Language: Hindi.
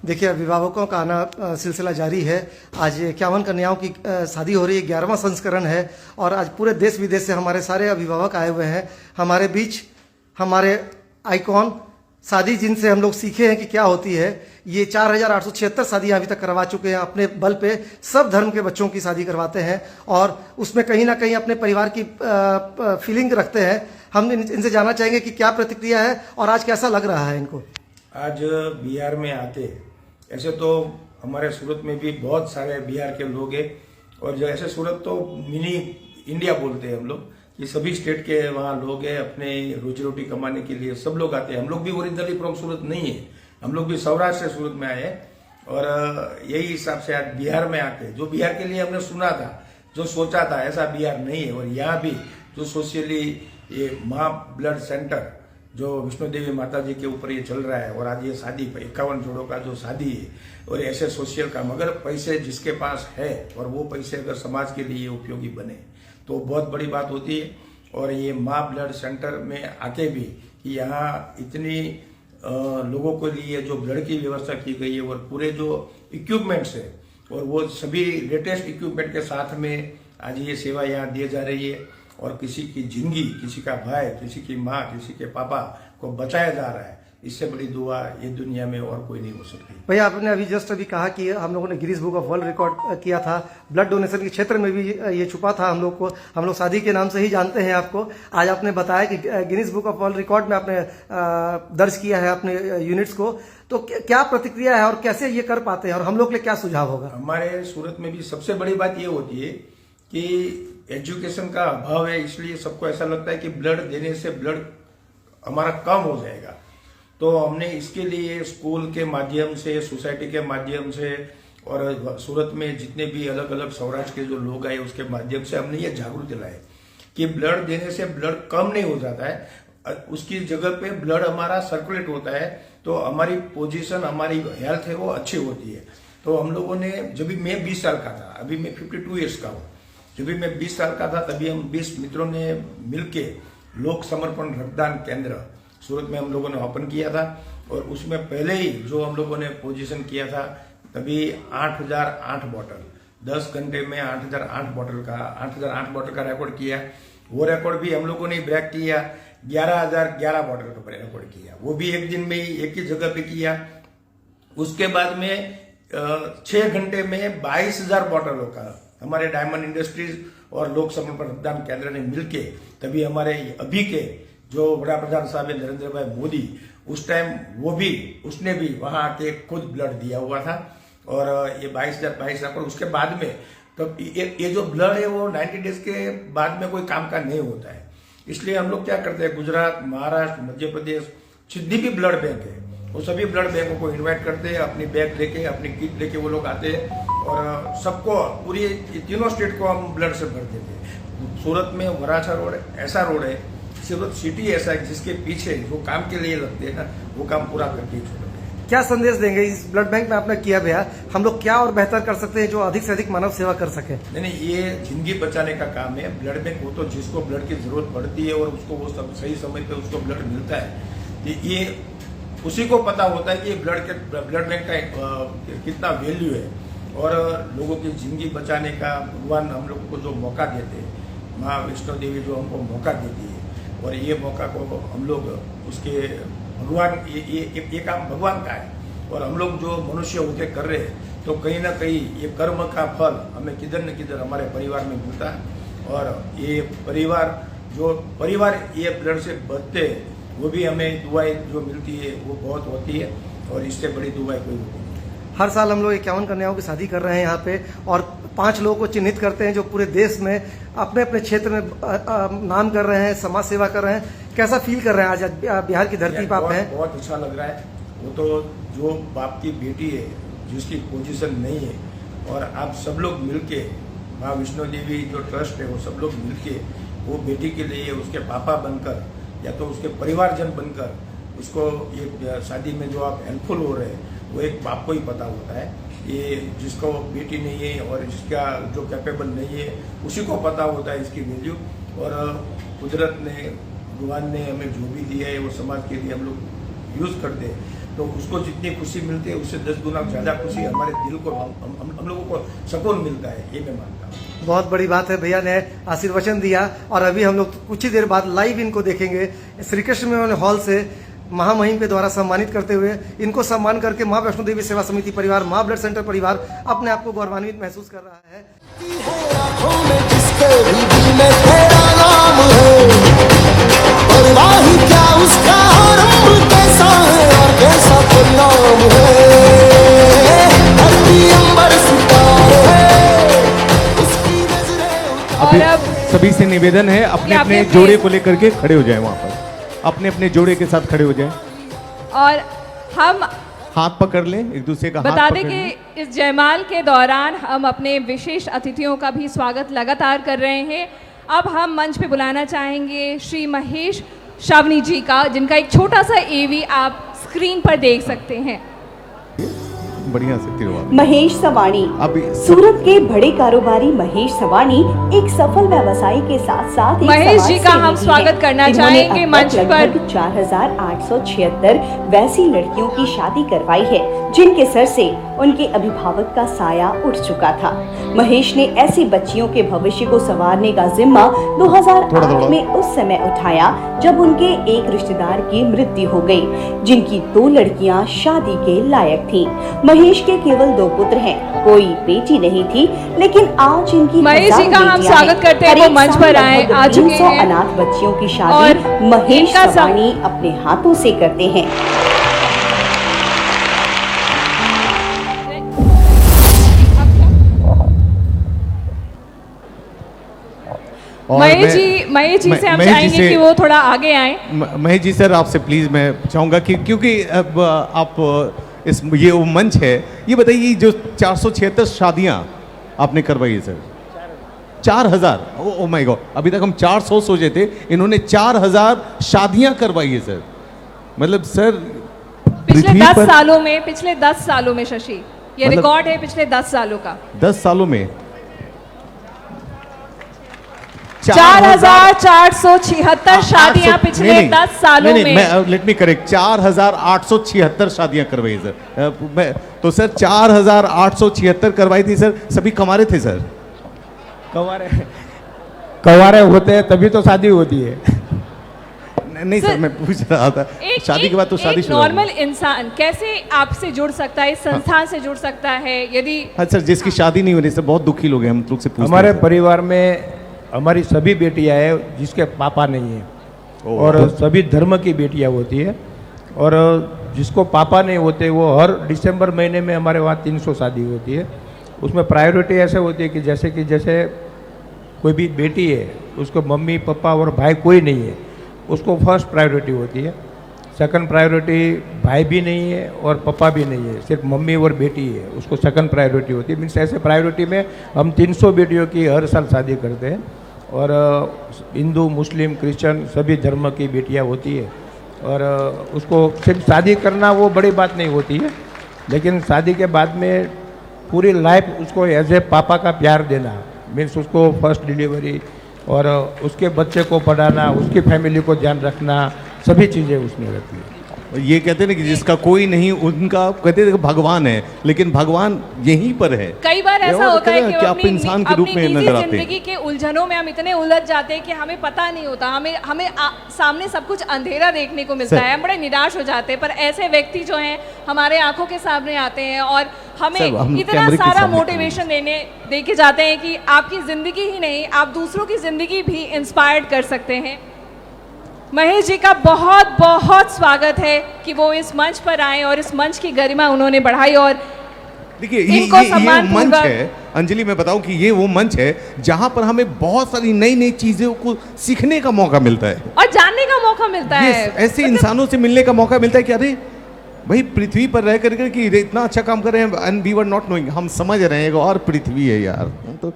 देखिए, अभिभावकों का आना सिलसिला जारी है। आज 51 कन्याओं की शादी हो रही है, 11वां संस्करण है और आज पूरे देश विदेश से हमारे सारे अभिभावक आए हुए हैं। हमारे बीच हमारे आइकॉन शादी जिनसे हम लोग सीखे हैं कि क्या होती है। ये 4876 शादियाँ अभी तक करवा चुके हैं। अपने बल पे सब धर्म के बच्चों की शादी करवाते हैं और उसमें कहीं ना कहीं अपने परिवार की फीलिंग रखते हैं। हम इनसे जानना चाहेंगे कि क्या प्रतिक्रिया है और आज कैसा लग रहा है इनको। आज बिहार में आते, ऐसे तो हमारे सूरत में भी बहुत सारे बिहार के लोग हैं और जैसे सूरत तो मिनी इंडिया बोलते हैं हम लोग कि सभी स्टेट के वहाँ लोग हैं। अपने रोजी रोटी कमाने के लिए सब लोग आते हैं। हम लोग भी ओरिजिनली फ्रॉम सूरत नहीं है, हम लोग भी सौराष्ट्र से सूरत में आए हैं और यही हिसाब से आज बिहार में आके जो बिहार के लिए हमने सुना था, जो सोचा था, ऐसा बिहार नहीं है। और यहाँ भी जो सोशली ये माँ ब्लड सेंटर जो विष्णु देवी माता जी के ऊपर ये चल रहा है और आज ये शादी 51 जोड़ों का जो शादी है और ऐसे सोशल काम, अगर पैसे जिसके पास है और वो पैसे अगर समाज के लिए उपयोगी बने तो बहुत बड़ी बात होती है। और ये माँ ब्लड सेंटर में आके भी कि यहाँ इतनी लोगों के लिए जो ब्लड की व्यवस्था की गई है और पूरे जो इक्विपमेंट्स है और वो सभी लेटेस्ट इक्विपमेंट के साथ में आज ये सेवा यहाँ दी जा रही है और किसी की जिंदगी, किसी का भाई, किसी की माँ, किसी के पापा को बचाया जा रहा है। इससे बड़ी दुआ ये दुनिया में और कोई नहीं हो सकती। भैया, आपने अभी कहा कि हम लोगों ने Guinness book of world record किया था। ब्लड डोनेशन के क्षेत्र में भी ये छुपा था। हम लोग शादी के नाम से ही जानते हैं आपको। आज आपने बताया कि Guinness book of world record में आपने दर्ज किया है अपने यूनिट्स को। तो क्या प्रतिक्रिया है और कैसे ये कर पाते हैं और हम लोग के लिए क्या सुझाव होगा? हमारे सूरत में भी सबसे बड़ी बात ये होती है कि एजुकेशन का अभाव है, इसलिए सबको ऐसा लगता है कि ब्लड देने से ब्लड हमारा कम हो जाएगा। तो हमने इसके लिए स्कूल के माध्यम से, सोसाइटी के माध्यम से और सूरत में जितने भी अलग अलग सौराष्ट्र के जो लोग आए उसके माध्यम से हमने ये जागरूक दिलाए कि ब्लड देने से ब्लड कम नहीं हो जाता है, उसकी जगह पे ब्लड हमारा सर्कुलेट होता है तो हमारी पोजीशन, हमारी हेल्थ है वो अच्छी होती है। तो हम लोगों ने, जब भी मैं 20 साल का था, अभी मैं 52 ईयर्स का हूँ, जब भी मैं 20 साल का था तभी हम 20 मित्रों ने मिलके लोक समर्पण रक्तदान केंद्र सूरत में हम लोगों ने ओपन किया था और उसमें पहले ही जो हम लोगों ने पोजीशन किया था तभी 8008 बॉटल 10 घंटे में 8008 बॉटल का रिकॉर्ड किया। वो रिकॉर्ड भी हम लोगों ने ब्रेक किया। 11,011 बॉटल का रिकॉर्ड किया, वो भी एक दिन में ही एक ही जगह पे किया। उसके बाद में 6 घंटे में 22,000 बॉटलों का हमारे डायमंड इंडस्ट्रीज और लोक समर्पण रक्तदान केंद्र ने मिलके तभी हमारे अभी के जो बड़ा प्रधान साहब है नरेंद्र भाई मोदी, उस टाइम उसने भी वहां आके खुद ब्लड दिया हुआ था और ये 22,000 पर उसके बाद में तो ये जो ब्लड है वो 90 डेज के बाद में कोई काम का नहीं होता है। इसलिए हम लोग क्या करते हैं, गुजरात, महाराष्ट्र, मध्य प्रदेश जितनी भी ब्लड बैंक है वो सभी ब्लड बैंकों को इन्वाइट करते हैं। अपनी बैग लेके, अपनी किट लेके वो लोग आते हैं और सबको, पूरी तीनों स्टेट को हम ब्लड से भर देते हैं। सूरत में वराछा रोड ऐसा रोड है, सूरत सिटी ऐसा है जिसके पीछे जो काम के लिए लगते हैं ना, वो काम पूरा करके छोड़ते हैं। क्या संदेश देंगे इस ब्लड बैंक में आपने किया भैया? हम लोग क्या और बेहतर कर सकते हैं जो अधिक से अधिक मानव सेवा कर सके? नहीं, ये जिंदगी बचाने का काम है। ब्लड बैंक वो तो जिसको ब्लड की जरूरत पड़ती है और उसको वो सब सही समय पे उसको ब्लड मिलता है, ये उसी को पता होता है कि ब्लड बैंक का कितना वैल्यू है और लोगों की जिंदगी बचाने का भगवान हम लोगों को जो मौका देते हैं, माँ वैष्णो देवी जो हमको मौका देती है और ये मौका को हम लोग उसके भगवान, ये काम भगवान का है और हम लोग जो मनुष्य होके कर रहे हैं तो कहीं ना कहीं ये कर्म का फल हमें किधर न किधर हमारे परिवार में मिलता है। और ये परिवार ये ब्लड से बचते हैं, वो भी हमें दुआएं जो मिलती है वो बहुत होती है और इससे बड़ी दुआएं कोई होती है। हर साल हम लोग 51 कन्याओं की शादी कर रहे हैं यहाँ पे और 5 लोगों को चिन्हित करते हैं जो पूरे देश में अपने अपने क्षेत्र में नाम कर रहे हैं, समाज सेवा कर रहे हैं। कैसा फील कर रहे हैं आज बिहार की धरती पर आप हैं? बहुत अच्छा लग रहा है। वो तो जो बाप की बेटी है जिसकी पोजीशन नहीं है और आप सब लोग मिलके, माँ वैष्णो देवी जो ट्रस्ट है वो सब लोग मिलके वो बेटी के लिए उसके पापा बनकर या तो उसके परिवारजन बनकर उसको ये शादी में जो आप हेल्पफुल हो रहे हैं वो एक बाप को ही पता होता है। ये जिसको बेटी नहीं है और जिसका जो कैपेबल नहीं है उसी को पता होता है इसकी वैल्यू। और कुदरत ने, भगवान ने हमें जो भी दिया है वो समाज के लिए हम लोग यूज करते हैं। तो उसको जितनी खुशी मिलती है उससे 10 गुना ज़्यादा खुशी हमारे दिल को हम लोगों को सुकून मिलता है, ये मैं मानता हूँ। बहुत बड़ी बात है, भैया ने आशीर्वचन दिया और अभी हम लोग कुछ ही देर बाद लाइव इनको देखेंगे श्री कृष्ण मेमोरियल हॉल से महामहिम के द्वारा सम्मानित करते हुए। इनको सम्मान करके माँ वैष्णो देवी सेवा समिति परिवार, माँ ब्लड सेंटर परिवार अपने आप को गौरवान्वित महसूस कर रहा है। और अब सभी से निवेदन है अपने अपने जोड़े को लेकर के खड़े हो जाएं, वहाँ पर अपने अपने जोड़े के साथ खड़े हो जाएं और हम हाथ पकड़ लें, एक दूसरे का हाथ बता पकड़ दें लें। कि इस जयमाल के दौरान हम अपने विशेष अतिथियों का भी स्वागत लगातार कर रहे हैं। अब हम मंच पे बुलाना चाहेंगे श्री महेश शावनी जी का, जिनका एक छोटा सा एवी आप स्क्रीन पर देख सकते हैं। बढ़िया से तिरवाल। महेश सवानी अभी सूरत के बड़े कारोबारी महेश सवानी एक सफल व्यवसायी के साथ साथ एक महेश समाज जी का सेवी हम भी स्वागत हैं। करना इन्होंने चाहेंगे अब मंच तक पर। लगभग 4,876 वैसी लड़कियों की शादी करवाई है जिनके सर से उनके अभिभावक का साया उठ चुका था। महेश ने ऐसी बच्चियों के भविष्य को संवारने का जिम्मा 2008 में उस समय उठाया जब उनके एक रिश्तेदार की मृत्यु हो गई, जिनकी 2 लड़कियां शादी के लायक थीं। महेश के केवल 2 पुत्र हैं, कोई बेटी नहीं थी, लेकिन आज इनकी महेश जी का हम स्वागत करते हैं, वो मंच पर आए, आ चुके हैं। 300 अनाथ बच्चियों की शादी और महेश इनका सवानी अपने हाथों से करते हैं। और महेश जी से हम चाहेंगे कि वो थोड़ा आगे आए। महेश जी सर, आपसे प्लीज मैं चाहूंगा कि क्योंकि अब आप ये वो मंच है, ये बताइए जो 476 शादियां आपने करवाई है सर, 4000, ओ माय गॉड, अभी तक हम 400 सोचे थे, इन्होंने 4000 शादियां करवाई है सर। मतलब सर पिछले 10 सालों में शशि, ये मतलब रिकॉर्ड है पिछले 10 सालों का। 10 सालों में 4,476 शादियां पिछले 10 सालों में। लेट मी करेक्ट, 4,876 शादियां करवाई सर। तो सर 4,876 करवाई थी सर, सभी कमारे थे सर। कवारे होते हैं तभी तो शादी होती है। नहीं सर, मैं पूछ रहा था शादी के बाद तो शादी शुरू। नॉर्मल इंसान कैसे आपसे जुड़ सकता है, इस संस्थान से जुड़ सकता है? यदि हाँ सर, जिसकी शादी नहीं हो रही सर, बहुत दुखी लोग हैं, हम लोग से पूछते हमारे हैं। परिवार में हमारी सभी बेटियां हैं जिसके पापा नहीं है, और सभी धर्म की बेटियां होती है, और जिसको पापा नहीं होते वो हर दिसंबर महीने में हमारे वहाँ 300 शादी होती है। उसमें प्रायोरिटी ऐसे होती है कि जैसे कोई भी बेटी है, उसको मम्मी पापा और भाई कोई नहीं है, उसको फर्स्ट प्रायोरिटी होती है। सेकंड प्रायोरिटी भाई भी नहीं है और पापा भी नहीं है, सिर्फ मम्मी और बेटी है, उसको सेकंड प्रायोरिटी होती है। मीन्स ऐसे प्रायोरिटी में हम 300 बेटियों की हर साल शादी करते हैं, और हिंदू मुस्लिम क्रिश्चियन सभी धर्म की बेटियां होती है। और उसको सिर्फ शादी करना वो बड़ी बात नहीं होती है, लेकिन शादी के बाद में पूरी लाइफ उसको एज ए पापा का प्यार देना, मीन्स उसको फर्स्ट डिलीवरी और उसके बच्चे को पढ़ाना, उसकी फैमिली को ध्यान रखना, सभी चीज़ें उसमें रहती है। ये कहते हैं ना कि जिसका कोई नहीं उनका कहते हैं भगवान है, लेकिन भगवान यहीं पर है। कई बार ऐसा होता है कि आप इंसान के रूप में नजर आते हैं। जिंदगी के उलझनों में हम इतने उलझ जाते हैं कि हमें पता नहीं होता, हमें सामने सब कुछ अंधेरा देखने को मिलता है, हम बड़े निराश हो जाते हैं। पर ऐसे व्यक्ति जो हैं हमारे आंखों के सामने आते हैं और हमें इतना सारा मोटिवेशन दे के जाते हैं कि आपकी जिंदगी ही नहीं, आप दूसरों की जिंदगी भी इंस्पायर्ड कर सकते हैं। महेश जी का बहुत बहुत स्वागत है कि वो इस मंच पर आए और इस मंच की गरिमा उन्होंने बढ़ाई। और देखिए ये मंच है अंजलि, मैं बताऊं कि ये वो मंच है जहां पर हमें बहुत सारी नई नई चीजों को सीखने का मौका मिलता है और जानने का मौका मिलता है। ऐसे इंसानों से मिलने का मौका मिलता है कि अरे भाई पृथ्वी पर रह करके कि इतना अच्छा काम कर रहे हैं, and we were not knowing, हम समझ रहे हैं और पृथ्वी है यार। तो